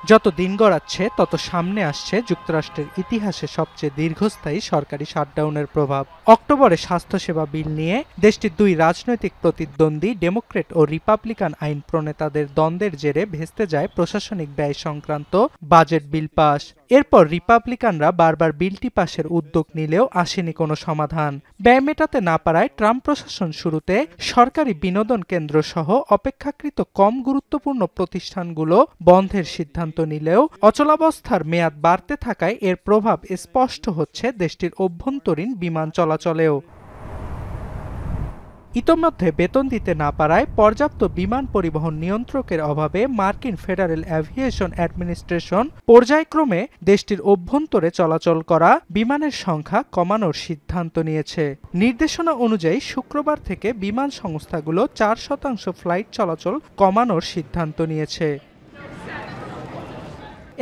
যত দিন গড়াচ্ছে তত সামনে আসছে যুক্তরাষ্ট্রের ইতিহাসে সবচেয়ে দীর্ঘস্থায়ী সরকারি শাটডাউনের প্রভাব। অক্টোবরে স্বাস্থ্যসেবা বিল নিয়ে দেশটির দুই রাজনৈতিক প্রতিদ্বন্দ্বী ডেমোক্র্যাট ও রিপাবলিকান আইন প্রণেতাদের দ্বন্দ্বের জেরে ভেস্তে যায় প্রশাসনিক ব্যয় সংক্রান্ত বাজেট বিল পাস। এরপর রিপাবলিকানরা বারবার বিলটি পাশের উদ্যোগ নিলেও আসেনি কোনো সমাধান। ব্যয় মেটাতে না পারায় ট্রাম্প প্রশাসন শুরুতে সরকারি বিনোদন কেন্দ্র সহ অপেক্ষাকৃত কম গুরুত্বপূর্ণ প্রতিষ্ঠানগুলো বন্ধের সিদ্ধান্ত নিলেও অচলাবস্থার মেয়াদ বাড়তে থাকায় এর প্রভাব স্পষ্ট হচ্ছে দেশটির অভ্যন্তরীণ বিমান চলাচলেও। ইতোমধ্যে বেতন দিতে না পারায় পর্যাপ্ত বিমান পরিবহন নিয়ন্ত্রকের অভাবে মার্কিন ফেডারেল অ্যাভিয়েশন অ্যাডমিনিস্ট্রেশন পর্যায়ক্রমে দেশটির অভ্যন্তরে চলাচল করা বিমানের সংখ্যা কমানোর সিদ্ধান্ত নিয়েছে। নির্দেশনা অনুযায়ী শুক্রবার থেকে বিমান সংস্থাগুলো 4% ফ্লাইট চলাচল কমানোর সিদ্ধান্ত নিয়েছে।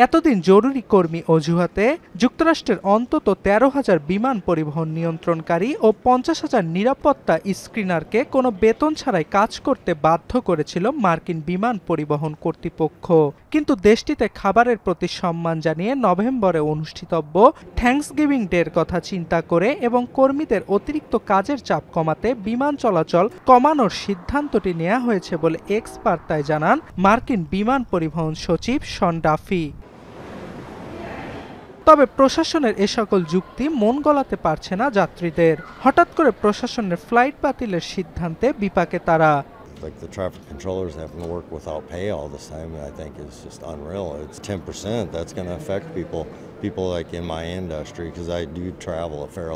এতদিন জরুরি কর্মী অজুহাতে যুক্তরাষ্ট্রের অন্তত 13,000 বিমান পরিবহন নিয়ন্ত্রণকারী ও 50,000 নিরাপত্তা স্ক্রিনারকে কোনো বেতন ছাড়াই কাজ করতে বাধ্য করেছিল মার্কিন বিমান পরিবহন কর্তৃপক্ষ। কিন্তু দেশটিতে খাবারের প্রতি সম্মান জানিয়ে নভেম্বরে অনুষ্ঠিতব্য থ্যাঙ্কসগিভিং ডের কথা চিন্তা করে এবং কর্মীদের অতিরিক্ত কাজের চাপ কমাতে বিমান চলাচল কমানোর সিদ্ধান্তটি নেওয়া হয়েছে বলে এক্স বার্তায় জানান মার্কিন বিমান পরিবহন সচিব শন ডাফি। তবে প্রশাসনের এ সকল যুক্তি মন গলাতে পারছে না যাত্রীদের। হঠাৎ করে প্রশাসনের ফ্লাইট বাতিলের সিদ্ধান্তে বিপাকে তারা। Like the traffic controllers having to work without pay all this time, I think is just unreal. It's 10%. That's going to affect people like in my industry, because I do travel a fair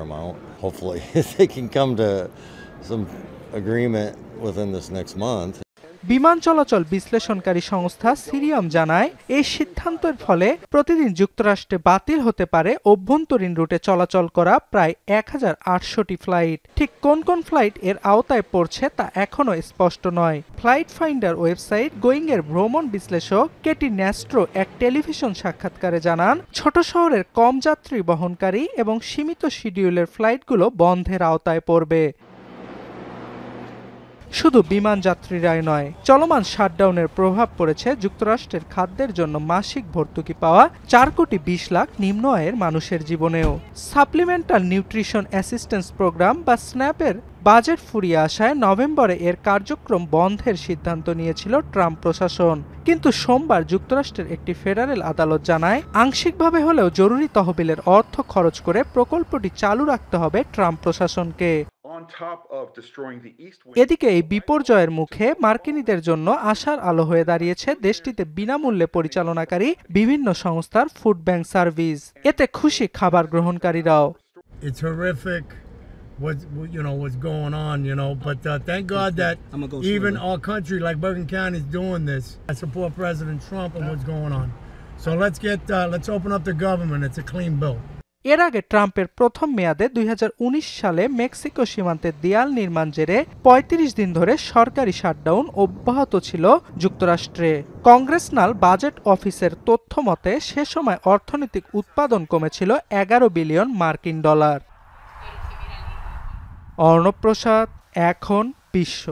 amount. Hopefully they can come to some agreement within this next month. বিমান চলাচল বিশ্লেষণকারী সংস্থা cerium জানায় এই সিদ্ধান্তের ফলে প্রতিদিন যুক্তরাষ্ট্রে বাতিল হতে পারে অভ্যন্তরীণ রুটে চলাচল করা প্রায় 1800টি ফ্লাইট। ঠিক কোন কোন ফ্লাইট এর আওতায় পড়ছে তা এখনও স্পষ্ট নয়। ফ্লাইট ফাইন্ডার ওয়েবসাইট গোয়িং এর ভ্রমণ বিশ্লেষক কেটি ন্যাস্ট্রো এক টেলিভিশন সাক্ষাৎকারে জানান, ছোট শহরের কম যাত্রী বহনকারী এবং সীমিত শিডিউলের ফ্লাইটগুলো বন্ধের আওতায় পড়বে। শুধু বিমান যাত্রীরাই নয়, চলমান শাটডাউনের প্রভাব পড়েছে যুক্তরাষ্ট্রের খাদ্যের জন্য মাসিক ভর্তুকি পাওয়া 4,20,00,000 নিম্ন আয়ের মানুষের জীবনেও। সাপ্লিমেন্টাল নিউট্রিশন অ্যাসিস্ট্যান্স প্রোগ্রাম বা স্ন্যাপের বাজেট ফুরিয়ে আসায় নভেম্বরে এর কার্যক্রম বন্ধের সিদ্ধান্ত নিয়েছিল ট্রাম্প প্রশাসন। কিন্তু সোমবার যুক্তরাষ্ট্রের একটি ফেডারেল আদালত জানায়, আংশিকভাবে হলেও জরুরি তহবিলের অর্থ খরচ করে প্রকল্পটি চালু রাখতে হবে ট্রাম্প প্রশাসনকে। এদিকে এই বিপর্যয়ের মুখে মার্কিনীদের জন্য আশার আলো হয়ে দাঁড়িয়েছে দেশটিতে বিনামূল্যে পরিচালনাকারী বিভিন্ন সংস্থার ফুড ব্যাংক সার্ভিস। এতে খুশি খাবার গ্রহণকারীরাও। It's horrific what's going on, but thank God that even our country like Bergen County is doing this. I support President Trump and what's going on. So let's open up the government. It's a clean bill. এর আগে ট্রাম্পের প্রথম মেয়াদে 2019 সালে Mexico সীমান্তে দেয়াল নির্মাণ জেরে 35 দিন ধরে সরকারি শাটডাউন অব্যাহত ছিল যুক্তরাষ্ট্রে। কংগ্রেসনাল বাজেট অফিসের তথ্য মতে সে সময় অর্থনৈতিক উৎপাদন কমেছিল 11 বিলিয়ন মার্কিন ডলার। অর্ণব প্রসাদ, এখন বিশ্ব।